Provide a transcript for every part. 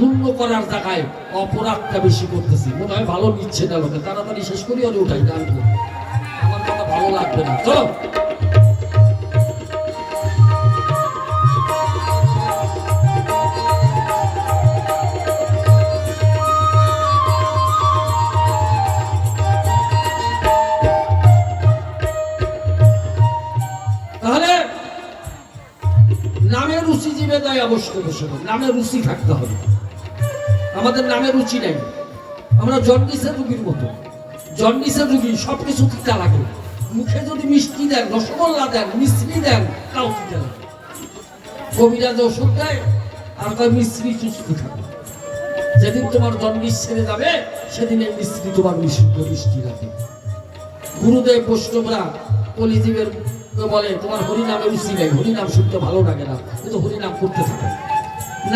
পূর্ণ করার জায়গায় অপরাধটা বেশি করতেছি। মনে হয় ভালো নিচ্ছে না লোকে, তাড়াতাড়ি শেষ করি আর উঠাই গান করি, আমার কথা ভালো লাগবে না। চলো তাহলে নামে রুচি জীবে দেয় অবশ্যই বসে, নামে রুচি থাকতে হবে। আমাদের নামে রুচি নেই, আমরা জন্ডিসের রুগীর মতো। জন্ডিসের রুগী সবকিছু তিতা লাগে, মুখে যদি মিষ্টি দেন, রসগোল্লা দেন, মিশ্রি দেন, তাও তিতা লাগে। কবিরাজ ওষুধ দেয় আর তার মিশ্রি চুষতে থাকে। যেদিন তোমার জন্ডিস ছেড়ে যাবে সেদিন এই মিশ্রি তোমার মিষ্টি লাগে। গুরুদেব বৈষ্ণবরা কলিজীবের বলে তোমার হরিনামে রুচি নেই, হরিনাম শুনতে ভালো লাগে না, কিন্তু হরিনাম করতে থাকে।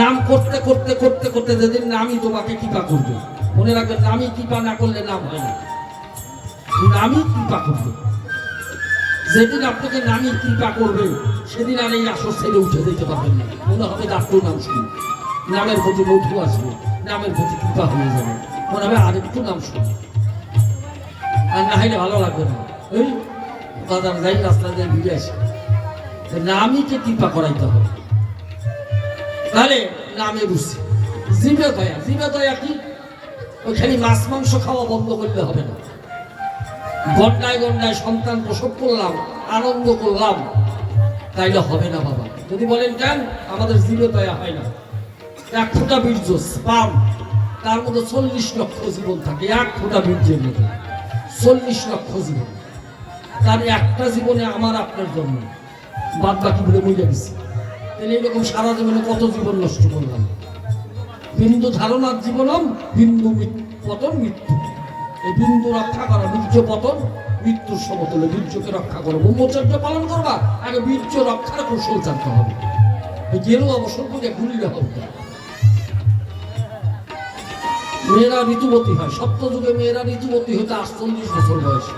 নাম করতে করতে করতে করতে যেদিন নামই তোমাকে কৃপা করবে, মনে রাখবেন নামই কৃপা না করলে নাম হয় না, নামই কৃপা করবে। যেদিন আপনাকে নামই কৃপা করবে সেদিন আর এই আসর ছেড়ে উঠে যেতে পারবেন না। মনে হবে ডাক্তার নাম শুনি, নামের প্রতি মধু আসবে, নামের প্রতি কৃপা হয়ে যাবে, মনে হবে আরেকটু নাম শুনি। আর না হইলে ভালো লাগবে না, ওই বাজার যাই রাস্তা দিয়ে ঘুরে আসে, নামইকে কৃপা করাইতে হবে। তাহলে নামে রুচি। জিভে দয়া, জিভে দয়া কি? ওই খালি মাছ মাংস খাওয়া বন্ধ করলে হবে না। গন্ডায় গন্ডায় সন্তান প্রসব করলাম, আনন্দ করলাম, তাইলে হবে না বাবা। যদি বলেন কেন, আমাদের জিভে দয়া হয় না। এক ফোঁটা বীর্য স্পার্ম, তার মধ্যে 40 লক্ষ জীবন থাকে। এক ফোঁটা বীর্যের মধ্যে 40 লক্ষ জীবন। তার একটা জীবনে আমার আপনার জন্য, বাদ বাকি বলে মরে গেছে। তাহলে এরকম সারা জীবনে কত জীবন নষ্ট করলাম। বিন্দু ধারণার জীবনম, বিন্দু পতন মৃত্যু। এই বিন্দু রক্ষা করা, বীর্য পতন মৃত্যুর সমতুল্য। বীর্যকে রক্ষা করো, ব্রহ্মচর্য পালন করবা, আগে বীর্য রক্ষার কৌশল জানতে হবে। গেরু অবসর করে ঘুরিলে হবে। মেয়েরা ঋতুবতী হয়, সপ্ত যুগে মেয়েরা ঋতুবতী হইতো 48 বছর বয়সে।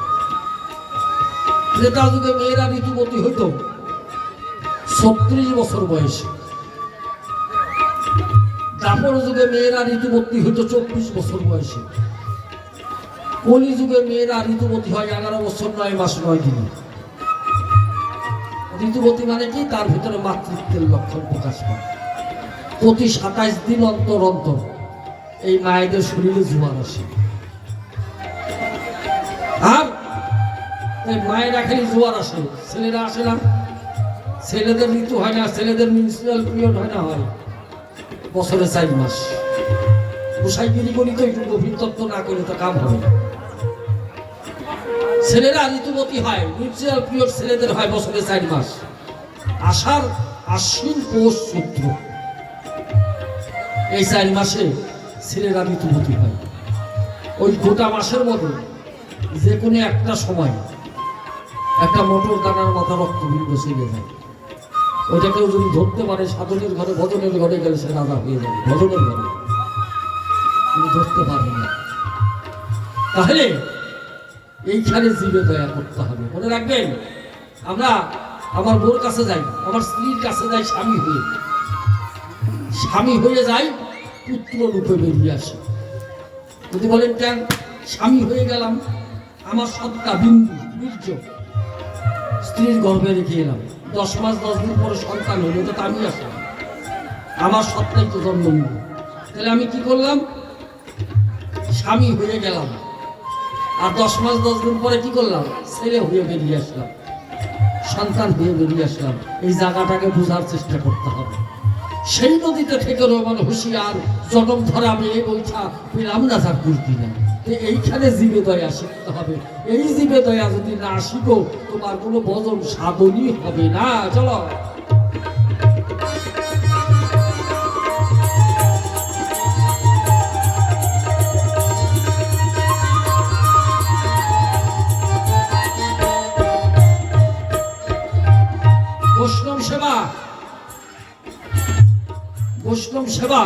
ত্রেতা যুগে মেয়েরা ঋতুবতী হইতো 36 বছর বয়সে। দাপর যুগে মেয়েরা ঋতুবতী হইতো 24 বছর বয়সে। কলি যুগে মেয়েরা ঋতুবতী হয় 11 বছর 9 মাস 9 দিন। ঋতুবতী মানে কি? তার ভিতরে মাতৃত্বের লক্ষণ প্রকাশ পায়। প্রতি 27 দিন অন্তর অন্তর এই মায়েদের শরীরে জোয়ার আসে। আর মায়েরা খালি জোয়ার আসে, ছেলেরা আসে না। ছেলেদের ঋতু হয় না, ছেলেদের মিউনিসিপ্যাল পিরিয়ড হয় না, হয় বছরে 4 মাস। গোসাইগিরি করি তো একটু গভীর তত্ত্ব না করে তো কাম হবে না। ছেলেরা ঋতুবতী হয়, মিউনিসিপ্যাল পিরিয়ড ছেলেদের হয় বছরে 4 মাস। আষাঢ়, আশ্বিন, পৌষ, চৈত্র, এই 4 মাসে ছেলেরা ঋতুবতী হয়। ওই গোটা মাসের মধ্যে যে কোনো একটা সময় একটা মোটর দানার মাথা রক্তবিন্দু ছেড়ে যায়। ওইটা কেউ যদি ধরতে পারে, সাধনের ঘরে ভজনের ঘরে গেলে সে রাজা হয়ে যাবে, ভজনের ঘরে। কিন্তু ধরতে পারবে না। তাহলে এইখানে জীবে দয়া করতে হবে। মনে রাখবেন, আমরা আমার বোর কাছে যাই, আমার স্ত্রীর কাছে যাই স্বামী হয়ে, স্বামী হয়ে যাই পুত্র রূপে বেরিয়ে আসে। যদি বলেন কেন, স্বামী হয়ে গেলাম, আমার সত্তা বিন্দু বীর্য স্ত্রীর গর্ভে রেখে এলাম, 10 মাস 10 দিন পরে সন্তান হলো, তো আমি আসলাম, আমার সত্তাই তো জন্ম নিল। তাহলে আমি কি করলাম? স্বামী হয়ে গেলাম, আর 10 মাস 10 দিন পরে কি করলাম? ছেলে হয়ে বেরিয়ে আসলাম, সন্তান হয়ে বেরিয়ে আসলাম। এই জায়গাটাকে বোঝার চেষ্টা করতে হবে। সেই নদীতে থেকে রোমান হুঁশিয়ার, জনম ধরা মেয়ে বৈঠা পেলাম না তার কুর্তি না। এইখানে জীবে দয়া শিখতে হবে। এই জীবে দয়া যদি না শিখো, তোমার কোনো ভজন সাধনই হবে না। চলো বৈষ্ণব সেবা, বৈষ্ণব সেবা।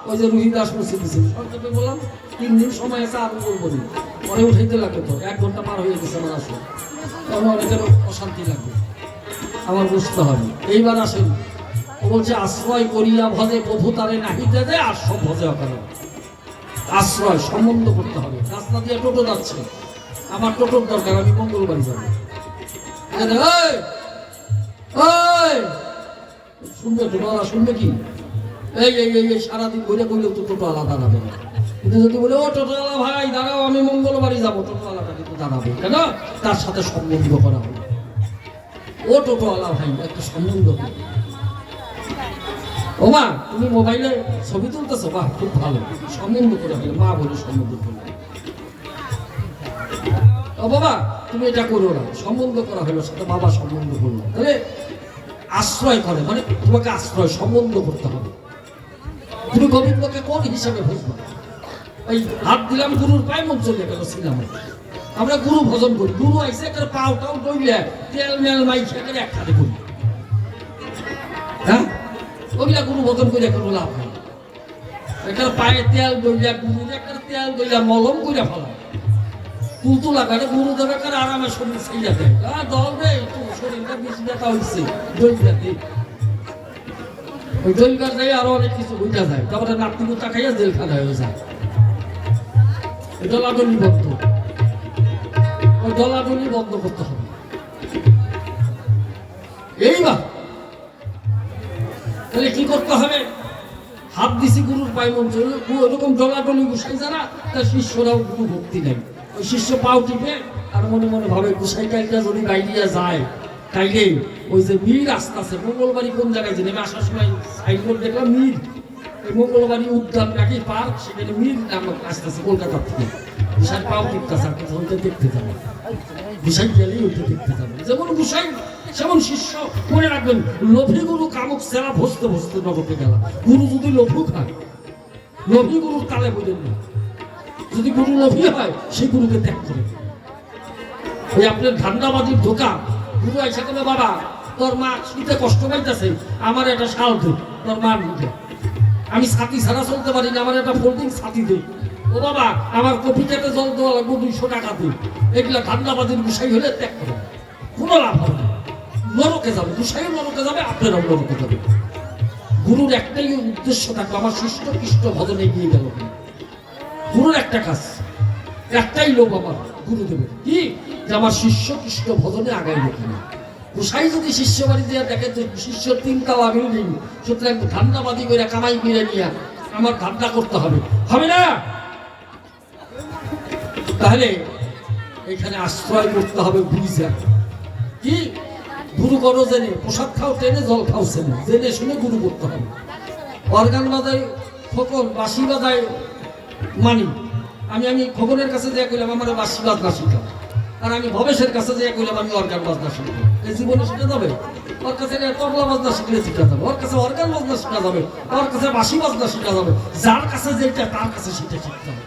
ওই যে রুহিদাস মুছে দিচ্ছে, সরকারকে বললাম 3 দিন সময় আছে, আরো বলবো না, পরে উঠাইতে লাগবে তো। 1 ঘন্টা পার হয়ে গেছে আমার আসলে, তখন অনেকের অশান্তি লাগবে, আমার বুঝতে হবে। এইবার আসেন ও বলছে আশ্রয় করিয়া ভজে প্রভু তারে নাহিতে দেয় আর সব ভজে অকারণ। আশ্রয় সম্বন্ধ করতে হবে। রাস্তা দিয়ে টোটো যাচ্ছে, আমার টোটোর দরকার, আমি মঙ্গলবাড়ি যাবো। শুনবে টোটোওয়ালা, শুনবে কি এই এই এই সারাদিন ঘুরে করলেও তো টোটো আলাদা দাঁড়াবে না। কিন্তু যদি বলে ও টোটোওয়ালা ভাই দাঁড়াও আমি মঙ্গলবাড়ি যাবো, টোটোওয়ালাটা কিন্তু দাঁড়াবে কেন? তার সাথে সম্বন্ধ করা হবে। ও টোটোওয়ালা ভাই একটা সম্বন্ধ হবে। ও মা তুমি মোবাইলে ছবি তুলতেছো, বাহ খুব ভালো, সম্বন্ধ করে ফেলে, মা বলে সম্বন্ধ করলো। ও বাবা তুমি এটা করো না, সম্বন্ধ করা হলো, সাথে বাবা সম্বন্ধ করলো। তাহলে আশ্রয় করে মানে তোমাকে আশ্রয় সম্বন্ধ করতে হবে। তুমি গোবিন্দকে কোন হিসাবে বুঝবো? এই হাত দিলাম গুরুর পায়ে, মন চলে গেল সিনেমা। আমরা গুরু ভজন করি, গুরু আইসে একটা পাওটাও দইলে তেল মেল মাইখে করে একসাথে করি। হ্যাঁ ওগুলা গুরু ভজন করে কোনো লাভ নেই। একটা পায়ে তেল দইলা, গুরু একটা তেল দইলা মলম করে ফেলা, তুলতু লাগালে গুরু দেবে কার আরামে শরীর ছেড়ে দেয়। দল রে শরীরটা বেশি ব্যথা হয়েছে দইলাতে, ওই দইলার দেয় আরো অনেক কিছু বুঝা যায়। তারপরে নাতি গুতা খাইয়া জেলখানা হয়ে যায়। ডলাডলি বন্ধ, ওই ডলাডলি বন্ধ করতে হবে। এইবার তাহলে কি করতে হবে? হাত দিছি গুরুর পায়ে, মন ওরকম ডলাডলি গুসাই যারা, তার শিষ্যরাও গুরু ভক্তি নেই। ওই শিষ্য পাও টিপে আর মনে মনে ভাবে গুসাই টাইটা যদি বাইরিয়া যায়, তাইলে ওই যে মীর আস্তে আছে মঙ্গলবাড়ি কোন জায়গায় জানি, আমি আসার সময় সাইনবোর্ড দেখলাম মীর, এই মঙ্গলবাড়ি উদ্যান নাকি পার্ক, সেখানে মীর নাম আসতেছে কলকাতা থেকে। গুসাই পাও টিপতেছে, ওইটা দেখতে যাবো, গুসাই গেলেই ওইটা দেখতে যাবো। যেমন গুসাই সেমন শিষ্য। মনে রাখবেন, লোভী গুরু কামুক সেরা ভসতে ভসতে নরকে গেল। গুরু যদি লঘু খায়, লোভী গুরুর তালে বোঝেন না। যদি গুরু লোভী হয়, সেই গুরুকে ত্যাগ করে। ওই আপনার ধান্দাবাজির ধোকা, গুরু আইসা করে বাবা তোর মা শুনতে কষ্ট পাইতেছে, আমার একটা শাল দে, তোর মার মুখে আমি ছাতি ছাড়া চলতে পারি না, আমার একটা ফোল্ডিং ছাতি দে। ও বাবা আমার কপি কেটে জল দেওয়া লাগবো 200 টাকা দিই। এগুলা ধান্দাবাজির গুসাই হলে ত্যাগ করে, কোনো লাভ হবে না। নরকে যাবে, গুসাইও নরকে যাবে, আপনারাও নরকে যাবে। গুরুর একটাই উদ্দেশ্য থাকবে, আমার শিষ্ট কৃষ্ট ভজনে এগিয়ে গেল। গুরুর একটা কাজ, একটাই লোভ আমার গুরুদেবের, কি যে আমার শিষ্য কৃষ্ণ ভজনে আগাইল কিনা। গোসাই যদি শিষ্য বাড়ি দিয়ে দেখে তো শিষ্য 3 তলা বিল্ডিং, সুতরাং ধান্দাবাদী করে কামাই করে নিয়ে আমার ধান্দা করতে হবে, হবে না? তাহলে এখানে আশ্রয় করতে হবে বুঝা। কি গুরু করো জেনে, প্রসাদ খাও টেনে, জল খাও জেনে, জেনে শুনে গুরু করতে হবে। অর্গান বাজায় খোকন, বাঁশি বাজায় মানি। আমি খোকনের কাছে যে কইলাম আমার বাঁশি বাজনা শিখা, আর আমি ভবেশের কাছে যে কইলাম আমি অর্গান বাজনা শিখবো। এই জীবনে শিখে যাবে? ওর কাছে তবলা বাজনা শিখলে শিখা যাবে, ওর কাছে অর্গান বাজনা শিখা যাবে, ওর কাছে বাঁশি বাজনা শিখা যাবে। যার কাছে যেটা তার কাছে সেটা শিখতে হবে।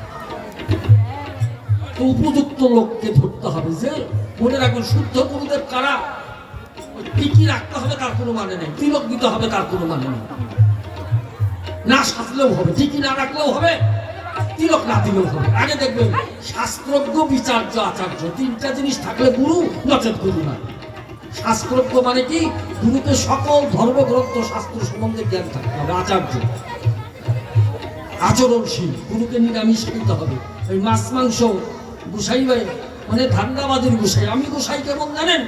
তো উপযুক্ত লোককে ধরতে হবে। যে মনে রাখবেন, শুদ্ধ গুরুদেব কারা, টিকি রাখতে হবে তার কোনো মানে নেই, তিলক দিতে হবে তার কোনো মানে নেই। না সাজলেও হবে, টিকি না রাখলেও হবে, তিলক না দিলেও হবে। আগে দেখবেন শাস্ত্রজ্ঞ, বিচার্য, আচার্য, 3টা জিনিস থাকলে গুরু, নচেত গুরু না। শাস্ত্রজ্ঞ মানে কি? গুরুকে সকল ধর্মগ্রন্থ শাস্ত্র সম্বন্ধে জ্ঞান থাকতে হবে। আচার্য আচরণশীল, গুরুকে নিরামিষ খেতে হবে। ওই মাছ মাংস গুসাই মানে ধান্দাবাদীর গুসাই। আমি গুসাই কেমন জানেন?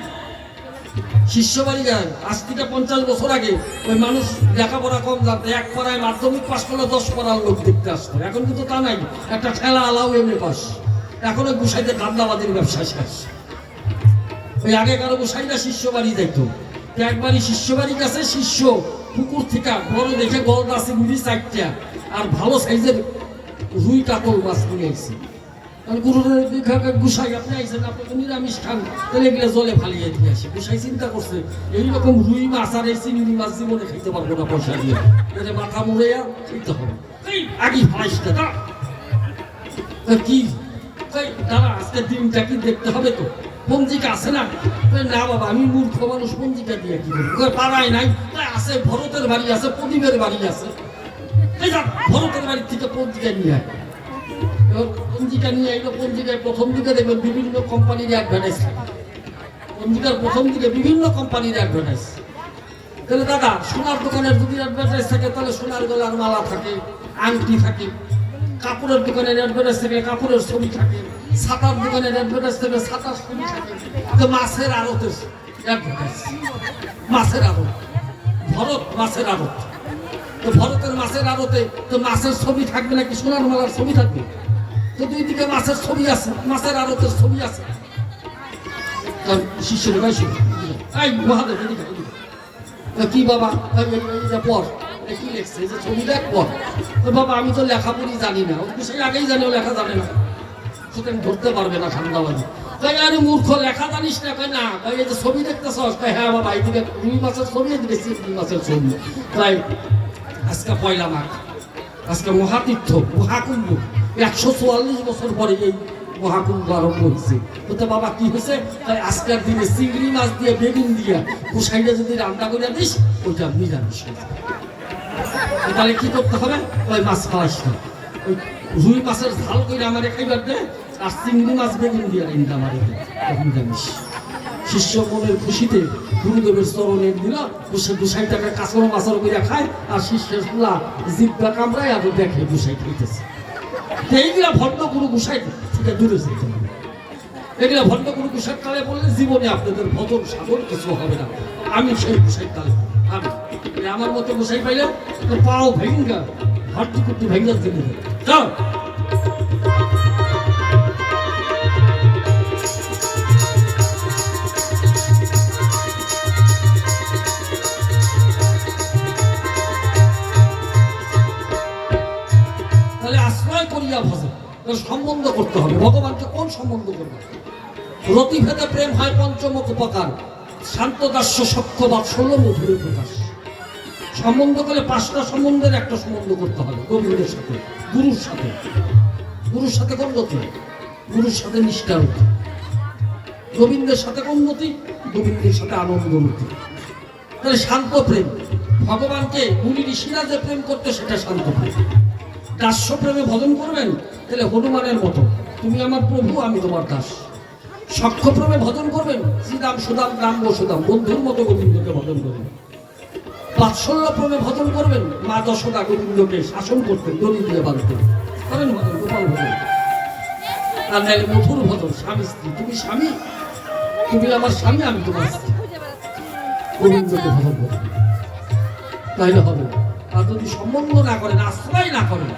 শিষ্য বাড়ি যান, আজ থেকে 50 বছর আগে ওই মানুষ লেখাপড়া কম জানতো, 1 পাড়ায় মাধ্যমিক পাস করলে 10 পাড়ার লোক দেখতে আসতো। এখন কিন্তু তা নাই, একটা ঠেলা আলাও এমএ পাস। এখন ওই গুসাইতে ধান্দাবাদীর ব্যবসা শেষ। ওই আগে কারো গুসাইরা শিষ্য বাড়ি যাইতো, একবারই শিষ্য বাড়ির কাছে শিষ্য পুকুর থেকে বড় দেখে গলদ আছে গুলি 4টা, আর ভালো সাইজের রুই কাতল মাছ কিনে আইছে। গুসাই আপনি আইসেন, আপনি তো নিরামিষ খান, তাহলে এগুলো জলে ফালিয়ে দিয়ে আসে। গুসাই চিন্তা করছে এইরকম রুই মাছ আর এই চিংড়ি মাছ জীবনে খাইতে পারবো না, পয়সা দিয়ে এটা মাথা মুড়ে খাইতে হবে। আগে ফাইসটা দাঁড়া কি দাঁড়া, আজকে দিনটা কি দেখতে হবে তো, পঞ্জিকা আছে না? না বাবা আমি মূর্খ মানুষ, পঞ্জিকা দিয়ে কি করবো? পাড়ায় নাই, আছে ভরতের বাড়ি আছে, প্রদীপের বাড়ি আছে, ভরতের বাড়ির থেকে পঞ্জিকা নিয়ে আয়। পঞ্জিকা নিয়ে এলো, পঞ্জিকায় প্রথম দিকে দেখবেন বিভিন্ন কোম্পানির অ্যাডভার্টাইজ থাকে। পঞ্জিকার প্রথম দিকে বিভিন্ন কোম্পানির অ্যাডভার্টাইজ। তাহলে দাদা সোনার দোকানের যদি অ্যাডভার্টাইজ থাকে তাহলে সোনার গলার মালা থাকে, আংটি থাকে। কাপড়ের দোকানের অ্যাডভার্টাইজ থাকে, কাপড়ের ছবি থাকে। ছাতার দোকানের অ্যাডভার্টাইজ থাকে, ছাতার ছবি থাকে। তো মাছের আড়তের অ্যাডভার্টাইজ, মাছের আড়ত, ভরত মাছের আড়ত। তো ভরতের মাছের আড়তে তো মাছের ছবি থাকবে নাকি সোনার মালার ছবি থাকবে? তো দুই দিকে মাছের ছবি আছে, মাছের আড়তের ছবি আছে। শিষ্যের ভাই এই মহাদেব এদিকে কি বাবা পর কি লেখছে যে ছবি দেখ পর। বাবা আমি তো লেখাপড়ি জানি না, সেই আগেই জানি ও লেখা জানে না, সুতরাং ধরতে পারবে না ঠান্ডাবাজি। তাই আরে মূর্খ লেখা জানিস না? কয় না। তাই এই যে ছবি দেখতেছ? হ্যাঁ বাবা এইদিকে রুই মাছের ছবি, এদিকে চিংড়ি মাছের ছবি। তাই আজকে পয়লা মাঘ, আজকে মহাতীর্থ মহাকুম্ভ, 144 বছর পরে এই মহাকুম্ভ আরম্ভ হয়েছে। তো বাবা কি হয়েছে? তাই আজকের দিনে চিংড়ি মাছ দিয়ে বেগুন দিয়ে গোসাইটা যদি রান্না করে দিস ওইটা নিরামিষ। তাহলে কি করতে হবে? ওই মাছ খাওয়াস না, ওই রুই মাছের ঝাল করে আমার খাইবার দে, আর চিংড়ি মাছ বেগুন দিয়ে রান্না আমার নিরামিষ। শিষ্য মনের খুশিতে গুরুদেবের চরণে দিল, গোসাইটাকে কাঁচর মাছর করে খায়, আর শিষ্যের ফুলা জিব্বা কামড়ায় আর দেখে গোসাই খাইতেছে। এইগুলা ভণ্ড গুরু গোসাই থেকে দূরে যেতে হবে। এগুলা ভণ্ড গুরু গোসাই তালে বললে জীবনে আপনাদের ভজন সাধন কিছু হবে না। আমি সেই গোসাই তালে, আমি আমার মতো গোসাই পাইলে পাও ভেঙ্গা ভর্তি করতে ভেঙ্গা দিলে যাও। সম্বন্ধ করতে হবে ভগবানকে। কোন সম্বন্ধ করবে? রতিভেদে প্রেম হয় পঞ্চমুখ উপকার, শান্ত দাস্য সক্ষ বাৎসল্য মধুরে প্রকাশ। সম্বন্ধ করলে 5টা সম্বন্ধের একটা সম্বন্ধ করতে হবে গোবিন্দের সাথে, গুরুর সাথে। গুরুর সাথে কোন গতি? গুরুর সাথে নিষ্ঠার গতি। গোবিন্দের সাথে কোন গতি? গোবিন্দের সাথে আনন্দ গতি। তাহলে শান্ত প্রেম, ভগবানকে মুনি ঋষিরা যে প্রেম করতে সেটা শান্ত প্রেম। দাস্য প্রেমে ভজন করবেন তাহলে হনুমানের মতো, তুমি আমার প্রভু আমি তোমার দাস। সখ্য প্রেমে ভজন করবেন, শ্রীরাম সুদাম রাম বসুদাম, বন্ধুর মতো গোবিন্দকে ভজন করবেন। বাৎসল্য প্রেমে ভজন করবেন, মা যশোদা গোবিন্দকে শাসন করতেন, দড়ি দিয়ে বাঁধতেন, করেন ভজন, গোপাল ভজন। আর নাহলে মধুর ভজন, স্বামী স্ত্রী, তুমি স্বামী, তুমি আমার স্বামী আমি তোমার স্ত্রী, গোবিন্দকে ভজন করবেন, তাইলে হবে। আর যদি সম্বন্ধ না করেন, আশ্রয় না করেন,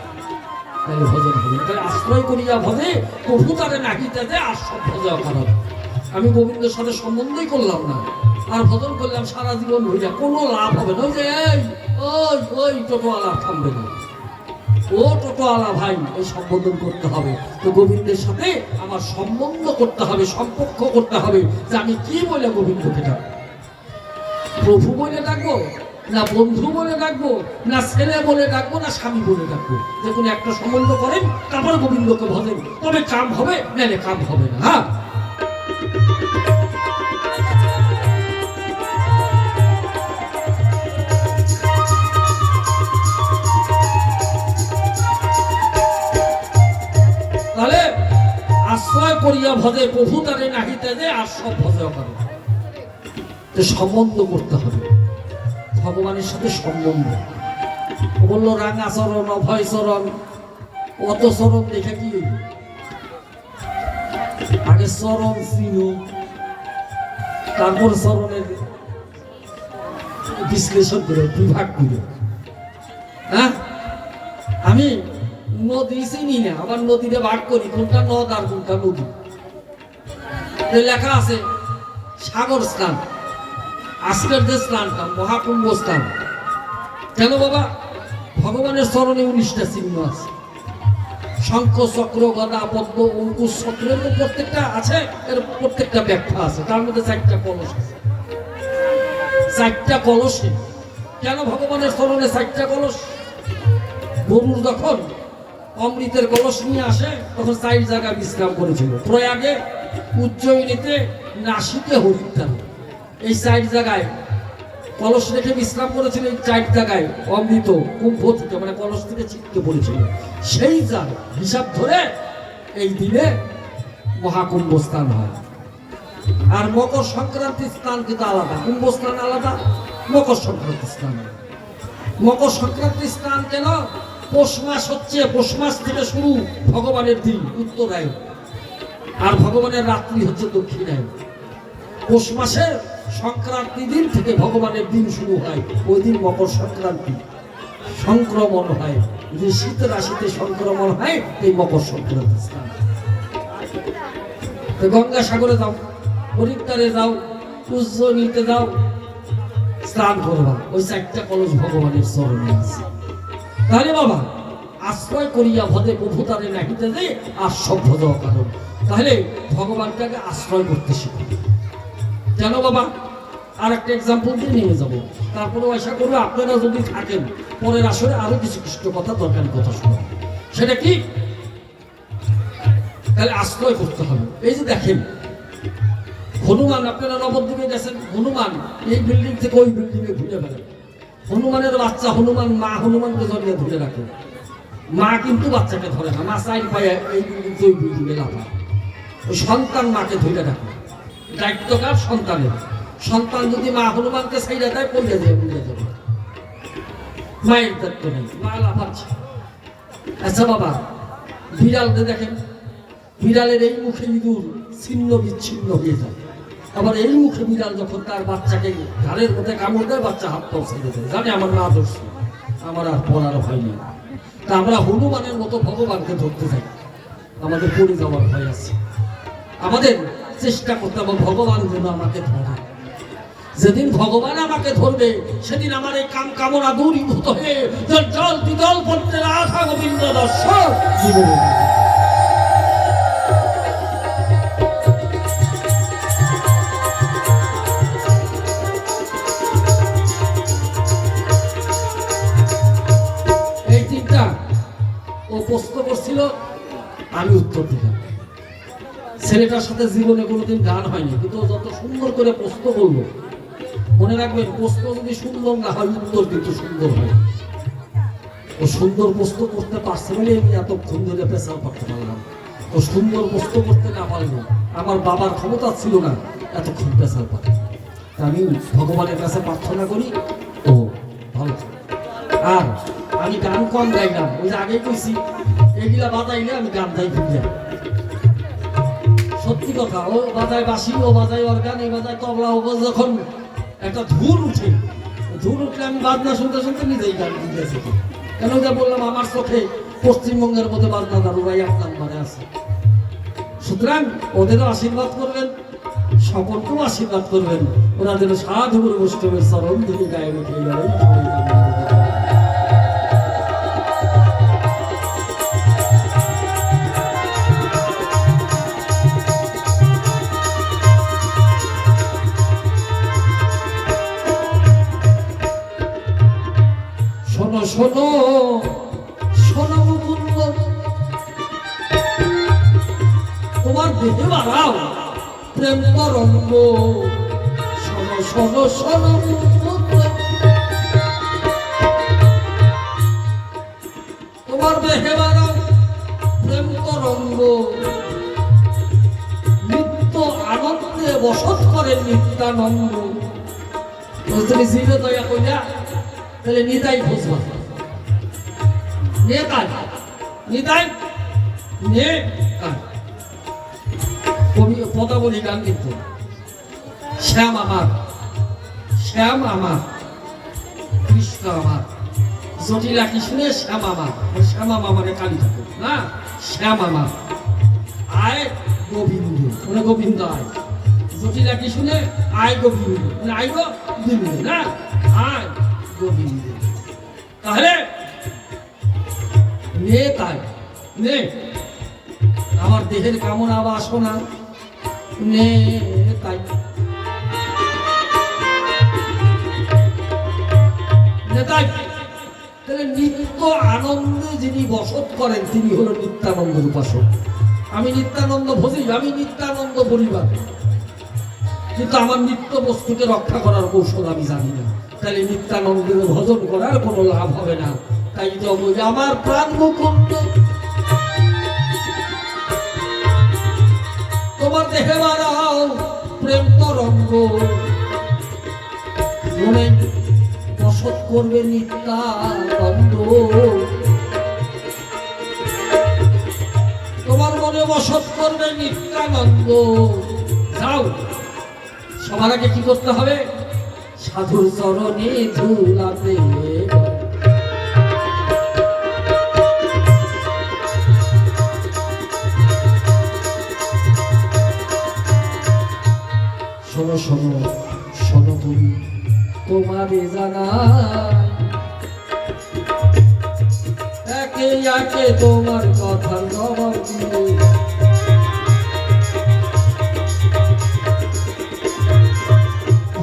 তাহলে ভজন হবে। তাহলে আশ্রয় করিয়া ভজে প্রভু তারে নাহিতে দে, আর সব ভজা খারাপ। আমি গোবিন্দের সাথে সম্বন্ধই করলাম না আর ভজন করলাম সারা জীবন হইয়া, কোনো লাভ হবে না। ওই যে ওই ওই টোটোওয়ালা থামবে না, ও টোটোওয়ালা ভাই, ওই সম্বোধন করতে হবে। তো গোবিন্দের সাথে আমার সম্বন্ধ করতে হবে, সম্পর্ক করতে হবে, যে আমি কি বলে গোবিন্দকে ডাকবো। প্রভু বলে ডাকবো, না বন্ধু বলে ডাকবো, না ছেলে বলে ডাকবো, না স্বামী বলে ডাকবো। যে কোনো একটা সম্বন্ধ করেন, তারপরে গোবিন্দকে ভজেন, তবে কাম হবে, নাহলে কাম হবে না। হ্যাঁ, তাহলে আশ্রয় করিয়া ভজে প্রভু তারে নাহিতে দে, আর সব ভজে করে। সম্বন্ধ করতে হবে ভগবানের সাথে, সম্বন্ধ। বললো রাঙা চরণ অভয় চরণ, অত চরণ দেখে কি আগে চরণ চিনো, তারপর চরণের বিশ্লেষণ করে বিভাগ করে। হ্যাঁ, আমি নদী চিনি না, আবার নদীতে ভাগ করি কোনটা নদ আর কোনটা নদী। লেখা আছে সাগর স্নান, আজকের যে স্নানটা মহাকুম্ভ স্নান। কেন বাবা? ভগবানের চরণে 19টা চিহ্ন আছে, শঙ্খ চক্র গদা পদ্ম অঙ্কুশ চক্রের প্রত্যেকটা আছে, এর প্রত্যেকটা ব্যাখ্যা আছে। তার মধ্যে 4টা কলস আছে, 4টা কলসে। কেন ভগবানের চরণে 4টা কলস? গরুর যখন অমৃতের কলস নিয়ে আসে তখন 4 জায়গায় বিশ্রাম করেছিল, প্রয়াগে, উজ্জয়িনীতে, নাসিকে, হরিদ্বারে। এই 4 জায়গায় কলস রেখে বিশ্রাম করেছিল। এই 4 জায়গায় অমৃত কুম্ভ থেকে, মানে কলস থেকে ছিটকে পড়েছিল। সেই যার হিসাব ধরে এই দিনে মহাকুম্ভ স্নান হয়। আর মকর সংক্রান্তির স্নান কিন্তু আলাদা, কুম্ভ স্নান আলাদা, মকর সংক্রান্তি স্নান। মকর সংক্রান্তি স্নান কেন? পৌষ মাস হচ্ছে, পৌষ মাস থেকে শুরু ভগবানের দিন উত্তরায়ণ, আর ভগবানের রাত্রি হচ্ছে দক্ষিণায়ণ। পৌষ মাসের সংক্রান্তি দিন থেকে ভগবানের দিন শুরু হয়, ওই দিন মকর সংক্রান্তি। সংক্রমণ হয়, যে শীত রাশিতে সংক্রমণ হয়, এই মকর সংক্রান্তি স্নান। গঙ্গাসাগরে যাও, হরিদ্বারে যাও, উজ্জয়িনীতে যাও, স্নান করবা, ওই 4টা কলস ভগবানের চরণে আছে। তাহলে বাবা আশ্রয় করিয়া ভদে প্রভুতারে নাহিতে যে আর সভ্য দেওয়া কারণ, তাহলে ভগবানটাকে আশ্রয় করতে শিখো। কেন বাবা? আর একটা এক্সাম্পল দিয়ে নিয়ে যাবো, তারপরে আশা করবো আপনারা যদি থাকেন পরের আসরে আরো কিছু কৃষ্ণ কথা, দরকারি কথা শুনো। সেটা কি? তাহলে আশ্রয় করতে হবে। এই যে দেখেন হনুমান, আপনারা নবদ্বীপে গেছেন, হনুমান এই বিল্ডিং থেকে ওই বিল্ডিং এ ঘুরে বেড়ায়। হনুমানের বাচ্চা হনুমান, মা হনুমানকে জড়িয়ে ধরে রাখে, মা কিন্তু বাচ্চাকে ধরে না, মা চাইল পায়ে এই বিল্ডিং থেকে ওই বিল্ডিং এ লাফায়। ওই সন্তান মাকে ধরে রাখে, দায়িত্বকার সন্তানের। সন্তান যদি মা হনুমানকে ছাইড়া দেয়, পড়ে যায়, পড়ে যাবে, মায়ের দায়িত্ব নেই, মা লাফাচ্ছে। আচ্ছা বাবা, বিড়ালকে দেখেন, বিড়ালের এই মুখে ইঁদুর ছিন্ন বিচ্ছিন্ন হয়ে যায়, আবার এই মুখে বিড়াল যখন তার বাচ্চাকে ঘাড়ের মধ্যে কামড় দেয়, বাচ্চা হাত পাও ছেড়ে দেয়, জানে আমার মা ধরছে, আমার আর পড়ার হয়নি। তা আমরা হনুমানের মতো ভগবানকে ধরতে চাই, আমাদের পড়ে যাওয়ার ভয় আছে। আমাদের চেষ্টা করতে হবে ভগবান যেন আমাকে ধরে। যেদিন ভগবান আমাকে ধরবে, সেদিন আমার এই কাম কামনা দূরীভূত হয়ে জল দ্বিদল পড়তে রাধা গোবিন্দ দর্শন জীবনে। এই তিনটা ও প্রশ্ন করছিল, আমি উত্তর দিলাম। ছেলেটার সাথে জীবনে কোনোদিন গান হয়নি, কিন্তু যত সুন্দর করে প্রশ্ন করলো, মনে রাখবেন প্রশ্ন যদি সুন্দর না হয়, উত্তর কিন্তু সুন্দর হয়। ও সুন্দর প্রশ্ন করতে পারছে বলে আমি এতক্ষণ ধরে পেশাল করতে পারলাম। ও সুন্দর প্রশ্ন করতে না পারলো, আমার বাবার ক্ষমতা ছিল না এতক্ষণ পেশাল পাতে। আমি ভগবানের কাছে প্রার্থনা করি ও ভালো। আর আমি গান কম গাইলাম, ওই যে আগেই কইছি, এগুলা বাজাইলে আমি গান গাই ফিরে। সত্যি কথা, ও বাজায় বাঁশি, ও বাজায় অর্গান, এই বাজায় তবলা। ও যখন একটা ধুর উঠে, ধুর উঠলে আমি বাজনা শুনতে শুনতে নিজেই গান দিতেছি। কেন যা বললাম, আমার চোখে পশ্চিমবঙ্গের মধ্যে বাজনা দারুরাই 1 নম্বরে আছে। সুতরাং ওদেরও আশীর্বাদ করবেন, সকলকেও আশীর্বাদ করবেন, ওরা যেন সাধু গুরু বৈষ্ণবের চরণ ধরে গায়ে উঠে গেলেন। শোনো শোনো শোনো মুকুন্দ, তোমার দেহে বাড়াও প্রেম তরঙ্গ। শোনো শোনো শোনো মুকুন্দ, তোমার দেহে বাড়াও প্রেম তরঙ্গ। নিত্য আনন্দে বসত করে নিত্যানন্দ। তুমি জিরে দয়া কইরা তাহলে নিতাই খুঁজবা, নেতাই নিতাই নে কবি পদাবলী গান কিন্তু। শ্যাম আমার, শ্যাম আমার, কৃষ্ণ আমার, জটিলা কৃষ্ণে শ্যাম আমার, শ্যামা মামারে কালী ঠাকুর না, শ্যাম আমার, আয় গোবিন্দ, মানে গোবিন্দ আয়। জটিলা কৃষ্ণে আয় গোবিন্দ, মানে আয় গোবিন্দ না, আয় গোবিন্দ। তাহলে নে তাই নে, আমার দেহের কামনা বাসনা নে তাই, তাই। তাহলে নিত্য আনন্দে যিনি বসত করেন, তিনি হলো নিত্যানন্দের উপাসক। আমি নিত্যানন্দ ভজি, আমি নিত্যানন্দ পরিবার, কিন্তু আমার নিত্য বস্তুকে রক্ষা করার কৌশল আমি জানি না। তাহলে নিত্যানন্দের ভজন করার কোনো লাভ হবে না। তাই তো বলি, আমার প্রাণ মুকুন্দ, তোমার দেহে বাড়াও প্রেম তরঙ্গ। মনে করবে নিত্যানন্দ, তোমার মনে বসত করবে নিত্যানন্দ। যাও, সবার আগে কি করতে হবে? সাধুর চরণে ধুলাতে। শোনো শোনো শোনো, তুমি তোমারে জানাই, একে একে তোমার কথার জবাব দিয়ে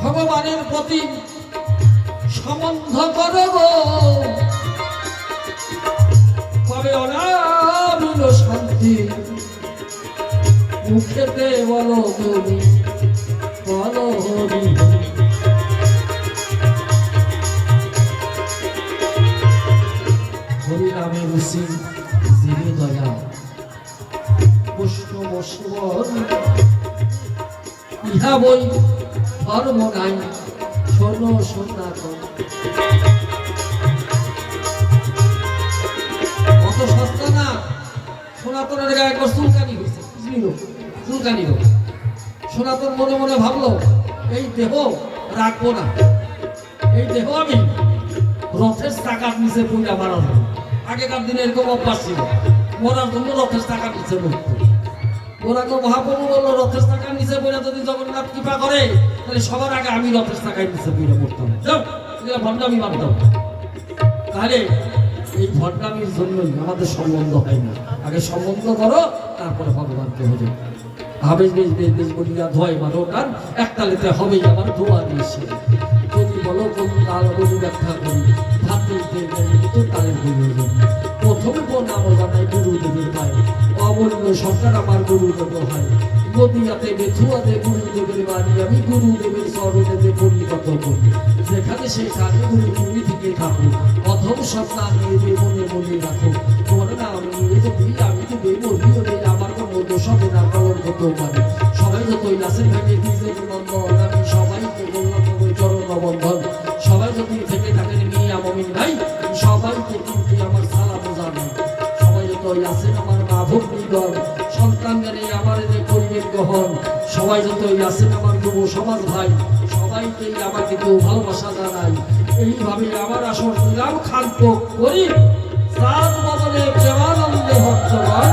ভগবানের প্রতি সম্বন্ধ করো গো, কবে অনাবিল শান্তি। মুখেতে বলো তুমি, বলো হরি। হরি নামে রুচি যিনি দয়া, বৈষ্ণব সেবন ইহা বই ধর্ম নাই, শোনো সনাতন। অত সস্তা না, সনাতনের গায়ে একবার চুলকানি হয়েছে, চুলকানি হোক। সনাতন মনে মনে ভাবলো, এই দেহ রাখবো না, এই দেহ আমি রথের টাকার নিচে পূজা মারা যাবে। আগেকার দিনে এরকম অভ্যাস ছিল, মরার জন্য রথের টাকার নিচে মরতো। ওরা তো মহাপ্রভু বললো, রথের টাকার নিচে পড়ে যদি জগন্নাথ কৃপা করে, তাহলে সবার আগে আমি রথের টাকার নিচে পড়ে মরতাম। যাও, ভণ্ডামি বাঁধতাম। তাহলে এই ভণ্ডামির জন্যই আমাদের সম্বন্ধ হয় না। আগে সম্বন্ধ করো, তারপরে ভগবানকে হয়ে যাবে। আবেশ বেশ বেশ বেশ বলিয়া ধোয় মারো গান, একতালেতে হবেই আমার ধোয়া দিয়েছে। যদি বলো কোন তাল বলি ব্যাখ্যা করি, ভাত বলতে তো তালের বই। প্রথমে কোন নাম জানাই গুরুদেবের পায়ে, অমূল্য সরকার আমার গুরুদেব হয়। নদিয়াতে বেথুয়াতে গুরুদেবের বাড়ি, আমি গুরুদেবের চরণেতে পরিণত করি। যেখানে সেখানে গুরু তুমি থেকে থাকো, অধম সন্তান নিয়ে মনে মনে রাখো। তোমার নাম নিয়ে যদি আমি তো বেমরি হলে আমার কোনো দোষ হবে না, কলঙ্ক তো পারে। সবাই যতই নাচের ভেঙে নিজের নন্দন, আমি সবাইকে বললাম চরণ বন্ধন। সবাই যদি থেকে থাকেন মিয়া মমিন ভাই, সবাইকে কিন্তু আমার সালাম জানাই। সবাই যতই আছেন আমার মা ভগ্নীগণ, সন্তান জ্ঞানে আমার যে করিবেন গ্রহণ। সবাই যতই আছেন আমার যুব সমাজ ভাই, সবাইকেই আমার কিন্তু ভালোবাসা জানাই। এইভাবে আমার আসর নিলাম খাদ্য করি, তার বদলে প্রেমানন্দে ভক্তগণ।